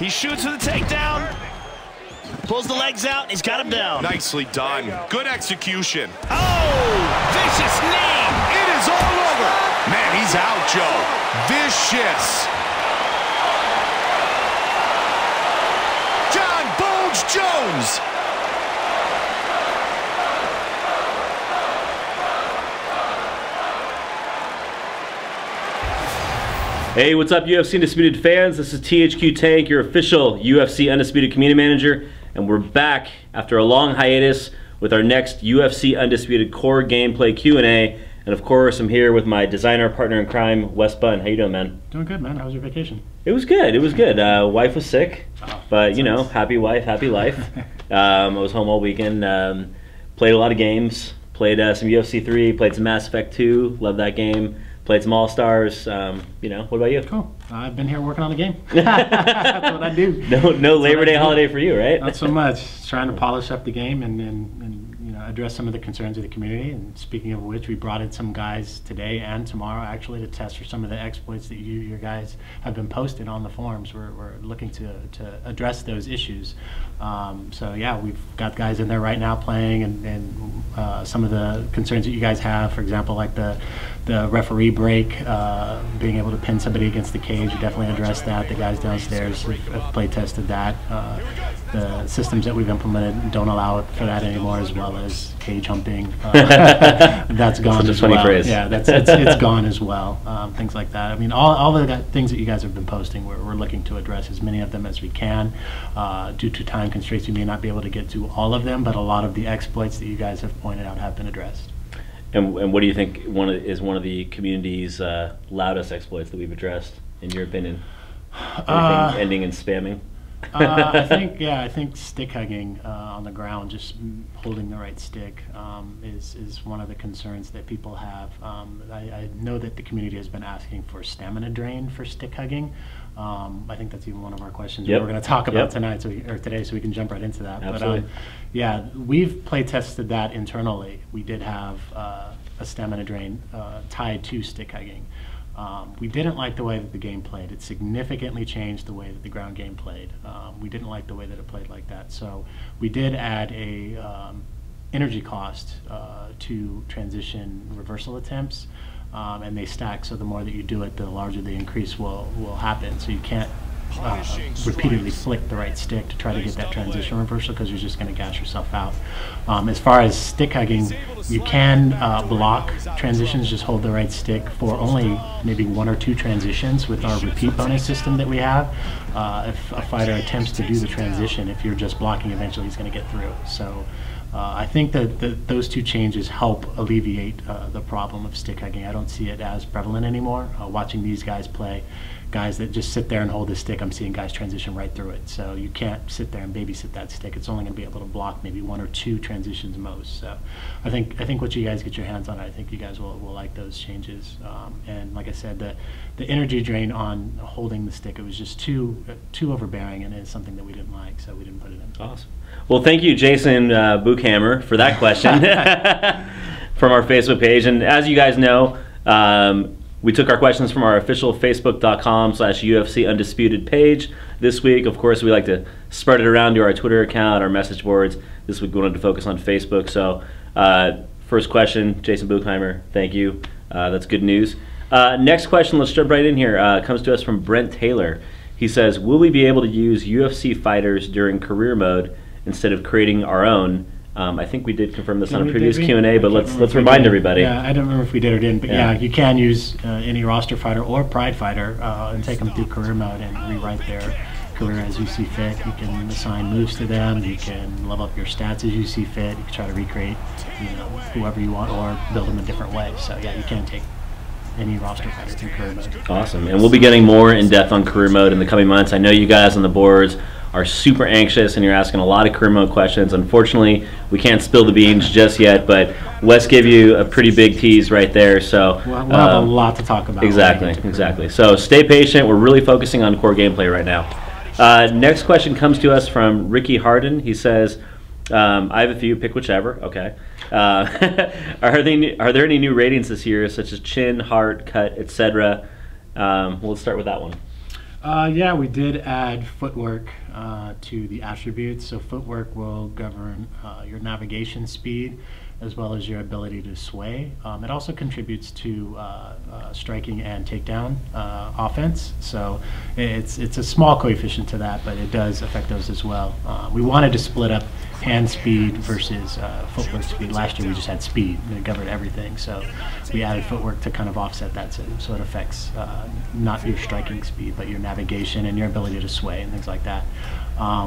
He shoots for the takedown. Pulls the legs out. He's got him down. Nicely done. Good execution. Oh, vicious knee. It is all over. Man, he's out, Joe. Vicious. John Bulge Jones. Hey, what's up, UFC Undisputed fans? This is THQ Tank, your official UFC Undisputed community manager, and we're back after a long hiatus with our next UFC Undisputed core gameplay Q&A. And of course, I'm here with my designer partner in crime, Wes Bunn. How you doing, man? Doing good, man. How was your vacation? It was good. It was good. Wife was sick, but you know, happy wife, happy life. I was home all weekend. Played a lot of games. Played some UFC 3. Played some Mass Effect 2. Loved that game. Played some All-Stars. You know, what about you? Cool. I've been here working on the game. That's what I do. No Labor Day holiday for you, right? Not so much. Just trying to polish up the game and you know, address some of the concerns of the community. And speaking of which, we brought in some guys today and tomorrow actually to test for some of the exploits that your guys have been posted on the forums. We're looking to address those issues. So yeah, we've got guys in there right now playing, and some of the concerns that you guys have, for example, like the referee break, being able to pin somebody against the cage, we definitely addressed that. The guys downstairs have play tested that. The systems that we've implemented don't allow it for that anymore, as well as cage humping. That's gone as well. Phrase. Yeah, it's gone as well. Things like that. I mean, all the things that you guys have been posting, we're looking to address as many of them as we can. Due to time constraints, we may not be able to get to all of them, but a lot of the exploits that you guys have pointed out have been addressed. And what do you think is one of the community's loudest exploits that we've addressed, in your opinion? Anything ending in spamming? I think stick hugging on the ground, just holding the right stick, is one of the concerns that people have. I know that the community has been asking for stamina drain for stick hugging. I think that's even one of our questions we're going to talk about tonight, today, so we can jump right into that. Absolutely. But yeah, we've play tested that internally. We did have a stamina drain tied to stick hugging. We didn't like the way that the game played. It significantly changed the way that the ground game played. We didn't like the way that it played like that. So we did add a energy cost to transition reversal attempts, and they stack. So the more that you do it, the larger the increase will happen. So you can't repeatedly flick the right stick to try to get that transition reversal, because you're just going to gas yourself out. As far as stick hugging, you can block transitions, just hold the right stick for only maybe 1 or 2 transitions with our repeat bonus system that we have. If a fighter attempts to do the transition, if you're just blocking, eventually he's going to get through. So I think that those 2 changes help alleviate the problem of stick hugging. I don't see it as prevalent anymore. Watching these guys play, guys that just sit there and hold the stick, I'm seeing guys transition right through it. So you can't sit there and babysit that stick. It's only going to be able to block maybe 1 or 2 transitions most. So I think what you guys get your hands on, I think you guys will like those changes. And like I said, the energy drain on holding the stick, it was just too overbearing, and it's something that we didn't like, so we didn't put it in. Awesome. Well, thank you, Jason Buchhammer, for that question from our Facebook page. And as you guys know, we took our questions from our official facebook.com/UFC Undisputed page this week. Of course, we like to spread it around to our Twitter account, our message boards. This week we wanted to focus on Facebook. So first question, Jason Buchhammer, thank you. That's good news. Next question, let's jump right in here. Comes to us from Brent Taylor. He says, will we be able to use UFC fighters during career mode instead of creating our own? I think we did confirm this on a previous Q&A, but let's remind everybody. Yeah, I don't remember if we did or didn't, but yeah, you can use any roster fighter or pride fighter and take them through career mode and rewrite their career as you see fit. You can assign moves to them. You can level up your stats as you see fit. You can try to recreate, whoever you want, or build them a different way. So yeah, you can take any roster fighter through career mode. Awesome, and we'll be getting more in depth on career mode in the coming months. I know you guys on the boards are super anxious and you're asking a lot of career mode questions. Unfortunately, we can't spill the beans just yet, but Wes gave you a pretty big tease right there. So we'll have a lot to talk about. Exactly. So stay patient. We're really focusing on core gameplay right now. Next question comes to us from Ricky Harden. He says, I have a few, pick whichever. Okay. Are there any new ratings this year, such as chin, heart, cut, etc.? We'll start with that one. Yeah, we did add footwork to the attributes. So footwork will govern your navigation speed as well as your ability to sway. It also contributes to striking and takedown offense. So it's a small coefficient to that, but it does affect those as well. We wanted to split up hand speed versus footwork speed. Last year we just had speed and it covered everything. So we added footwork to kind of offset that, so it affects not your striking speed, but your navigation and your ability to sway and things like that.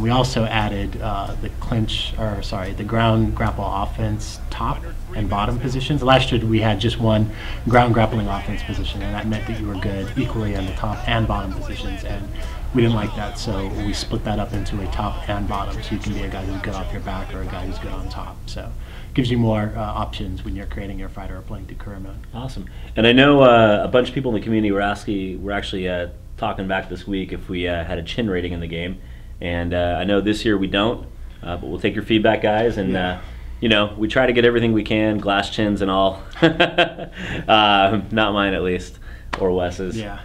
We also added the ground grapple offense top and bottom positions. Last year we had just one ground grappling offense position, and that meant that you were good equally on the top and bottom positions, and we didn't like that, so we split that up into a top and bottom, so you can be a guy who's good off your back or a guy who's good on top. So it gives you more options when you're creating your fighter or playing Takura mode. Awesome. And I know a bunch of people in the community were actually talking back this week if we had a chin rating in the game. And I know this year we don't, but we'll take your feedback, guys. And, you know, we try to get everything we can, glass chins and all. Not mine, at least, or Wes's. Yeah.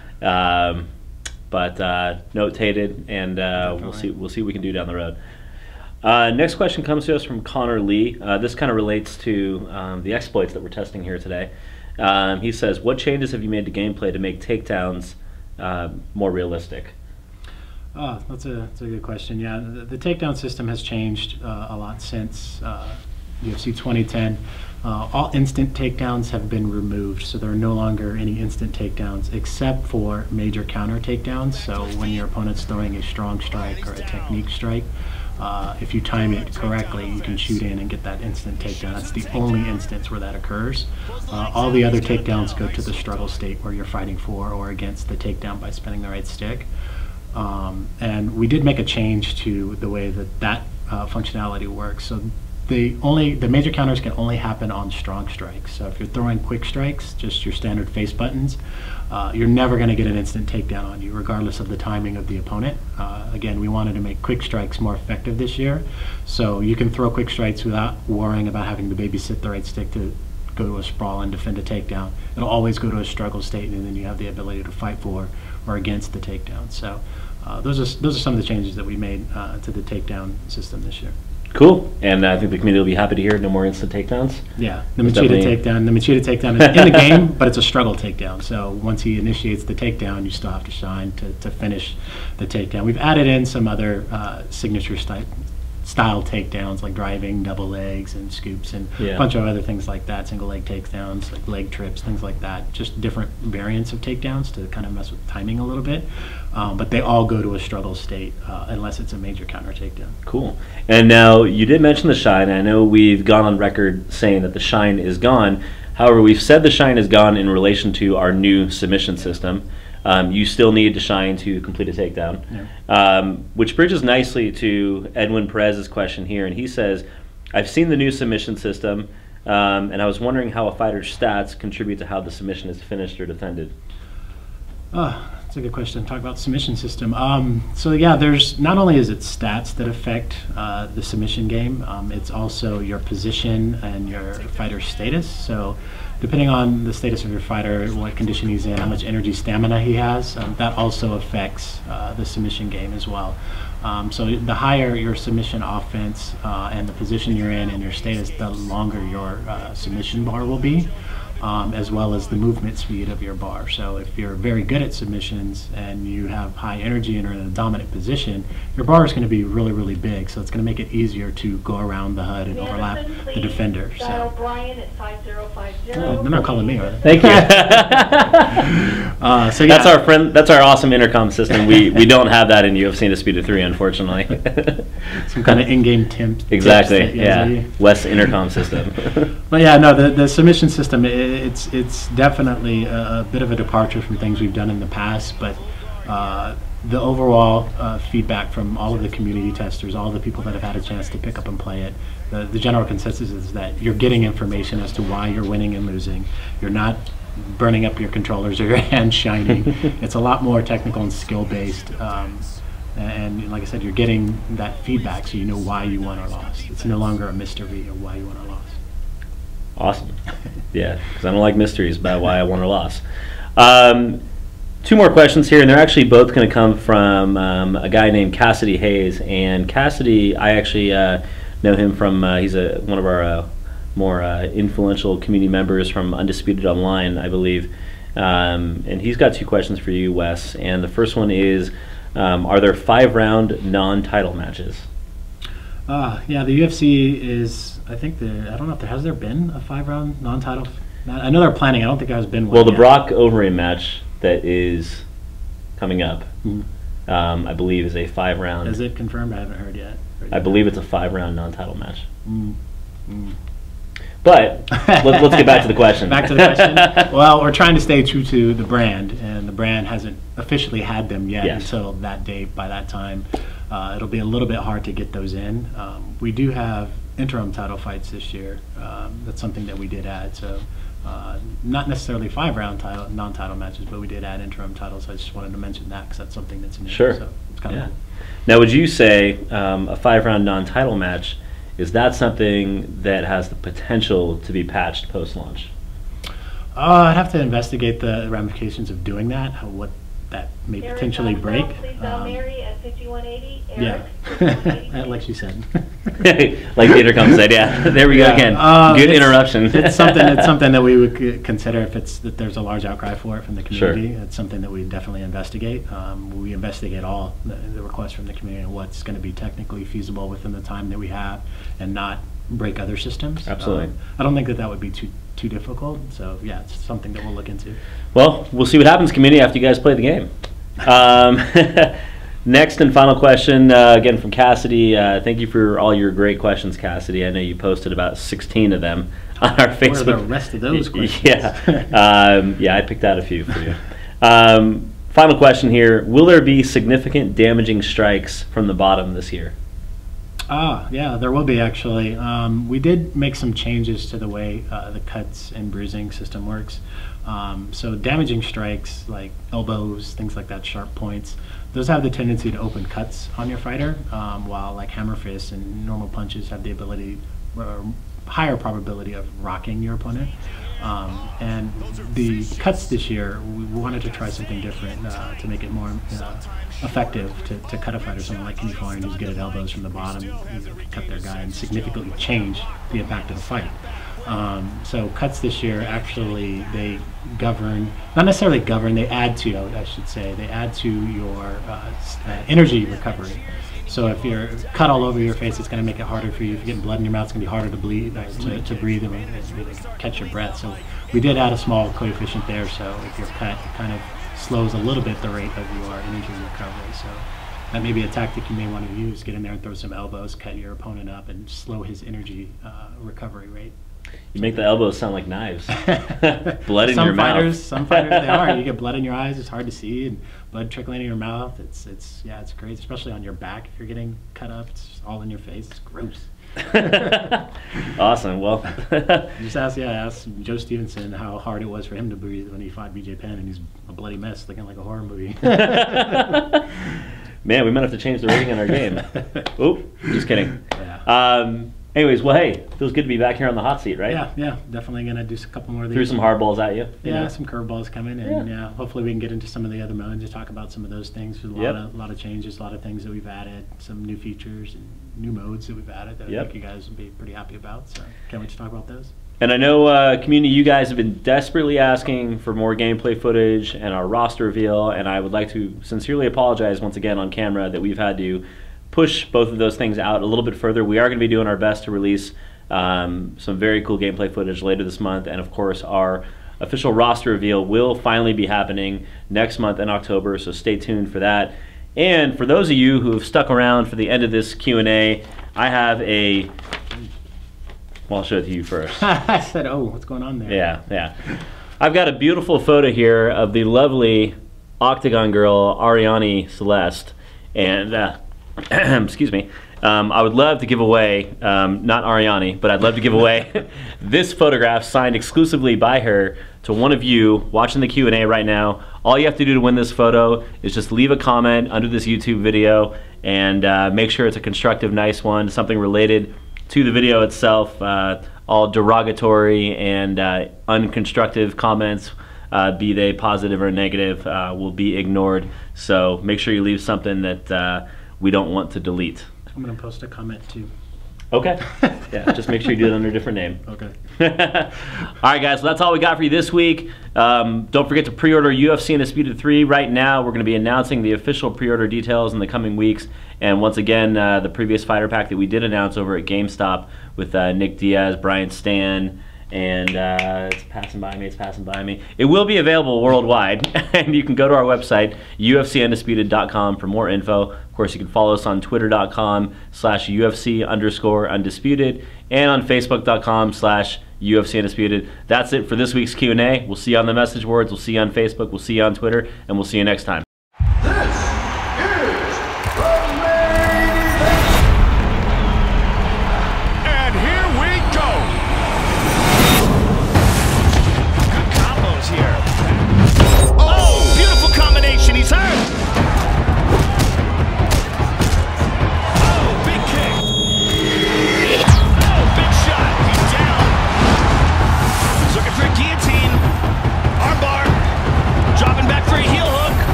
But notated, and we'll see what we can do down the road. Next question comes to us from Connor Lee. This kind of relates to the exploits that we're testing here today. He says, what changes have you made to gameplay to make takedowns more realistic? Oh, that's a good question. Yeah, the takedown system has changed a lot since UFC 2010. All instant takedowns have been removed, so there are no longer any instant takedowns except for major counter takedowns. So when your opponent's throwing a strong strike or a technique strike, if you time it correctly, you can shoot in and get that instant takedown. That's the only instance where that occurs. All the other takedowns go to the struggle state where you're fighting for or against the takedown by spinning the right stick. And we did make a change to the way that functionality works. So the major counters can only happen on strong strikes. So if you're throwing quick strikes, just your standard face buttons, you're never going to get an instant takedown on you, regardless of the timing of the opponent. Again, we wanted to make quick strikes more effective this year, so you can throw quick strikes without worrying about having to babysit the right stick to go to a sprawl and defend a takedown. It'll always go to a struggle state, and then you have the ability to fight for or against the takedown. So those are some of the changes that we made to the takedown system this year. Cool, and I think the community will be happy to hear no more instant takedowns. Yeah, the Machida takedown is in the game, but it's a struggle takedown. So once he initiates the takedown, you still have to shine to finish the takedown. We've added in some other signature style takedowns like driving, double legs, and scoops, and a bunch of other things like that, single leg takedowns, like leg trips, things like that. Just different variants of takedowns to kind of mess with timing a little bit. But they all go to a struggle state unless it's a major counter takedown. Cool. And now you did mention the shine. I know we've gone on record saying that the shine is gone. However, we've said the shine is gone in relation to our new submission system. You still need to shine to complete a takedown, which bridges nicely to Edwin Perez's question here. And he says, I've seen the new submission system, and I was wondering how a fighter's stats contribute to how the submission is finished or defended. That's a good question. Talk about submission system. So yeah, there's not only is it stats that affect the submission game, it's also your position and your fighter's status. So depending on the status of your fighter, what condition he's in, how much energy, stamina he has, that also affects the submission game as well. So the higher your submission offense and the position you're in and your status, the longer your submission bar will be, as well as the movement speed of your bar. So if you're very good at submissions and you have high energy and are in a dominant position, your bar is going to be really, really big. So it's going to make it easier to go around the HUD and overlap the defender. So Brian at 5050. they're not calling me, are they? Thank you. So yeah. That's our friend. That's our awesome intercom system. We don't have that in UFC Undisputed 3, unfortunately. Some kind of in-game Exactly. Yeah. Wes intercom system. But yeah, no, the submission system, it's definitely a bit of a departure from things we've done in the past, but the overall feedback from all of the community testers, all the people that have had a chance to pick up and play it, the general consensus is that you're getting information as to why you're winning and losing. You're not burning up your controllers or your hands shining. It's a lot more technical and skill-based. And like I said, you're getting that feedback so you know why you won or lost. It's no longer a mystery of why you won or lost. Awesome. Yeah, because I don't like mysteries about why I won or lost. 2 more questions here, and they're actually both going to come from a guy named Cassidy Hayes. And Cassidy, I actually know him from, he's one of our more influential community members from Undisputed Online, I believe. And he's got 2 questions for you, Wes. And the first one is, are there 5-round non-title matches? Yeah, the UFC is, I think, I don't know if has there been a 5-round non-title? I know they're planning. I don't think there's been one. Well, the yet. Brock Overeem match that is coming up, I believe, is a 5-round. Is it confirmed? I haven't heard yet. I believe it's a 5-round non-title match. But let's get back to the question. Back to the question. Well, we're trying to stay true to the brand, and the brand hasn't officially had them yet until that date. By that time, it'll be a little bit hard to get those in. We do have interim title fights this year. That's something that we did add. So not necessarily 5-round non-title matches, but we did add interim titles. I just wanted to mention that because that's something that's new. Sure. So it's kind of cool. Now, would you say a 5-round non-title match, is that something that has the potential to be patched post-launch? I'd have to investigate the ramifications of doing that, what that may Eric potentially break. Please Mary at 5180. Yeah, Eric, like she said. Like the intercom said, yeah. There we go again. Good interruption. It's something that we would consider if there's a large outcry for it from the community. Sure. It's something that we definitely investigate. We investigate all the requests from the community and what's going to be technically feasible within the time that we have, and not break other systems. Absolutely. I don't think that would be too difficult. So yeah, it's something that we'll look into. Well, we'll see what happens, community, after you guys play the game. Next and final question, again from Cassidy. Thank you for all your great questions, Cassidy. I know you posted about 16 of them on our Facebook. What are the rest of those questions? Yeah, I picked out a few for you. Final question here. Will there be significant damaging strikes from the bottom this year? Yeah, there will be actually. We did make some changes to the way the cuts and bruising system works. So damaging strikes like elbows, things like that, sharp points, those have the tendency to open cuts on your fighter, while like hammer fists and normal punches have the ability, or higher probability of rocking your opponent. And the cuts this year, we wanted to try something different to make it more effective to cut a fighter. Someone like Kenny Florian, who's good at elbows from the bottom, cut their guy and significantly change the impact of the fight. So cuts this year, actually, they govern, not necessarily govern, they add to, I should say, they add to your energy recovery. So if you're cut all over your face, it's going to make it harder for you. If you're getting blood in your mouth, it's going to be harder to bleed, to breathe and catch your breath. So we did add a small coefficient there, so if you're cut, it kind of slows a little bit the rate of your energy recovery. So that may be a tactic you may want to use. Get in there and throw some elbows, cut your opponent up, and slow his energy recovery rate. You make the elbows sound like knives. Blood in your mouth. Some fighters, they are. You get blood in your eyes, it's hard to see, and blood trickling in your mouth. It's crazy, especially on your back. If you're getting cut up, it's all in your face. It's gross. Awesome. Well, just ask Joe Stevenson how hard it was for him to breathe when he fought BJ Penn, and he's a bloody mess, looking like a horror movie. Man, we might have to change the rating on our game. Oop, just kidding. Yeah. Anyways, well, hey, feels good to be back here on the hot seat, right? Yeah, definitely gonna do a couple more of these. Threw some hardballs at you. Yeah, some curveballs coming, and hopefully we can get into some of the other modes and talk about some of those things. There's a lot of changes, a lot of things that we've added, some new features and new modes that we've added that I think you guys will be pretty happy about. So can't wait to talk about those. And I know, community, you guys have been desperately asking for more gameplay footage and our roster reveal, and I would like to sincerely apologize once again on camera that we've had to push both of those things out a little bit further. We are going to be doing our best to release some very cool gameplay footage later this month, and of course our official roster reveal will finally be happening next month in October, so stay tuned for that. And for those of you who have stuck around for the end of this Q&A, I have a... Well, I'll show it to you first. I said, oh, what's going on there? Yeah. I've got a beautiful photo here of the lovely Octagon girl, Ariane Celeste, and... excuse me. I would love to give away, not Ariane, but I'd love to give away this photograph signed exclusively by her to one of you watching the Q&A right now. All you have to do to win this photo is just leave a comment under this YouTube video and make sure it's a constructive, nice one, something related to the video itself. All derogatory and unconstructive comments be they positive or negative, will be ignored. So make sure you leave something that we don't want to delete. I'm going to post a comment too. Okay. Yeah, just make sure you do it under a different name. Okay. All right, guys, so that's all we got for you this week. Don't forget to pre-order UFC Undisputed 3 right now. We're going to be announcing the official pre-order details in the coming weeks. And once again, the previous fighter pack that we did announce over at GameStop with Nick Diaz, Brian Stan, and it's passing by me. It will be available worldwide, and you can go to our website, UFCUndisputed.com, for more info. Of course, you can follow us on Twitter.com/UFC_Undisputed and on Facebook.com/UFC Undisputed. That's it for this week's Q&A. We'll see you on the message boards. We'll see you on Facebook. We'll see you on Twitter, and we'll see you next time.